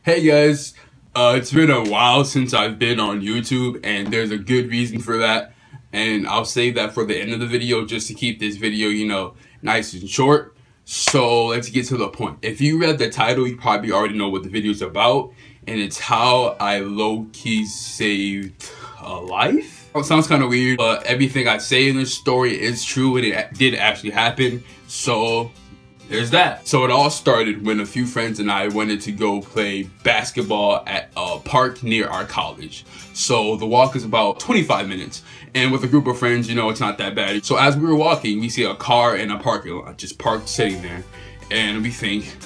Hey guys, it's been a while since I've been on YouTube, and there's a good reason for that, and I'll save that for the end of the video just to keep this video, nice and short. So let's get to the point. If you read the title, you probably already know what the video is about, and it's how I low-key saved a life. It sounds kind of weird, but everything I say in this story is true, and it did actually happen, so there's that. So it all started when a few friends and I wanted to go play basketball at a park near our college. So the walk is about 25 minutes. And with a group of friends, it's not that bad. So as we were walking, we see a car in a parking lot, just parked sitting there. And we think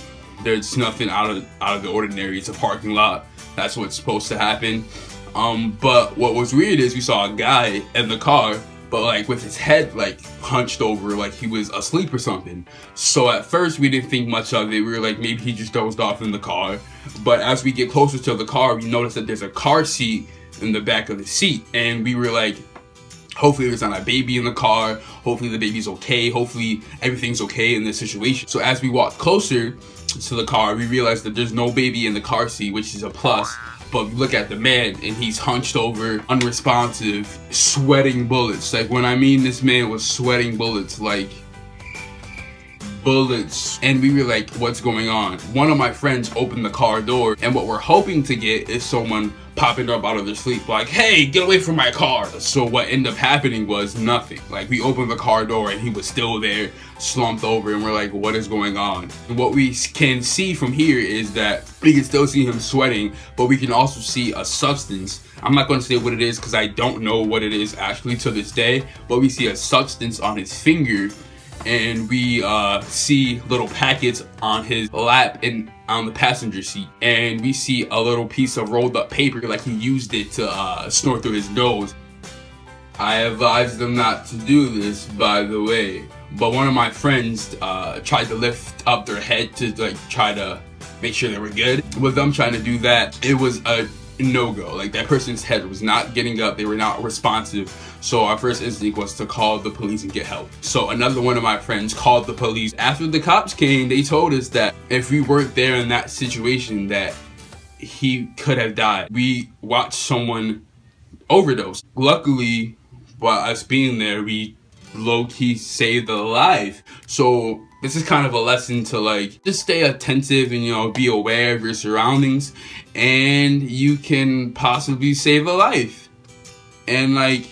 there's nothing out of the ordinary. It's a parking lot. That's what's supposed to happen. But what was weird is we saw a guy in the car, but like with his head like hunched over like he was asleep or something. So at first we didn't think much of it. We were like, maybe he just dozed off in the car. But as we get closer to the car, we notice that there's a car seat in the back of the seat. And we were like, hopefully there's not a baby in the car. Hopefully the baby's okay. Hopefully everything's okay in this situation. So as we walk closer to the car, we realize that there's no baby in the car seat, which is a plus. But look at the man, and he's hunched over, unresponsive, sweating bullets. Like, when I mean this man was sweating bullets, like bullets. And we were like, what's going on? One of my friends opened the car door, and what we're hoping to get is someone popping up out of their sleep like, hey, get away from my car. So what ended up happening was nothing. Like, we opened the car door and he was still there, slumped over, and we're like, what is going on? And what we can see from here is that we can still see him sweating, but we can also see a substance. I'm not going to say what it is because I don't know what it is actually to this day, but we see a substance on his finger, and we see little packets on his lap and on the passenger seat, and we see a little piece of rolled up paper, like he used it to snort through his nose. I advised them not to do this, by the way, but one of my friends tried to lift up their head to like try to make sure they were good. With them trying to do that, it was a no-go. Like, that person's head was not getting up, they were not responsive. So our first instinct was to call the police and get help. So another one of my friends called the police. After the cops came, they told us that if we weren't there in that situation, that he could have died. We watched someone overdose. Luckily, by us being there, we low-key saved a life. So this is kind of a lesson to like just stay attentive and be aware of your surroundings, and you can possibly save a life. And like,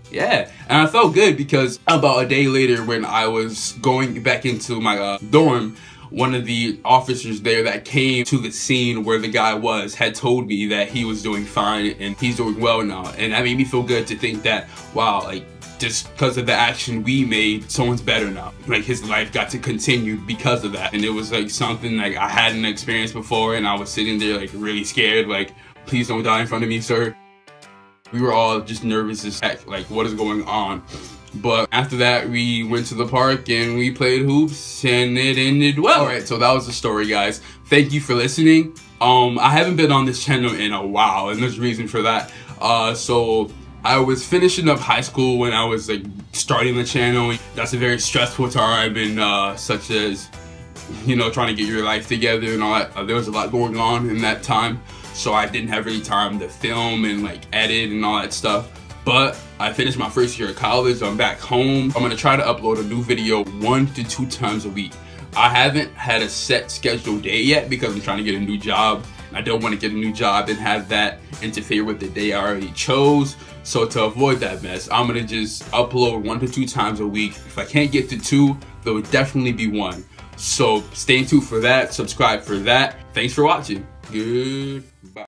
yeah, and I felt good because about a day later, when I was going back into my dorm, one of the officers there that came to the scene where the guy was had told me that he was doing fine and he's doing well now. And that made me feel good to think that, wow, like, just because of the action we made, someone's better now. Like, his life got to continue because of that. And it was like something like I hadn't experienced before, and I was sitting there like really scared, like, please don't die in front of me, sir. We were all just nervous as heck, like, what is going on? But after that, we went to the park and we played hoops, and it ended well. All right, so that was the story, guys. Thank you for listening. I haven't been on this channel in a while, and there's a reason for that. So I was finishing up high school when I was like starting the channel. That's a very stressful time, and such as, trying to get your life together and all that. There was a lot going on in that time, so I didn't have really time to film and like edit and all that stuff. But I finished my first year of college. I'm back home. I'm gonna try to upload a new video 1 to 2 times a week. I haven't had a set scheduled date yet because I'm trying to get a new job. I don't want to get a new job and have that interfere with the day I already chose. So to avoid that mess, I'm gonna just upload 1 to 2 times a week. If I can't get to 2, there will definitely be 1. So stay tuned for that. Subscribe for that. Thanks for watching. Goodbye.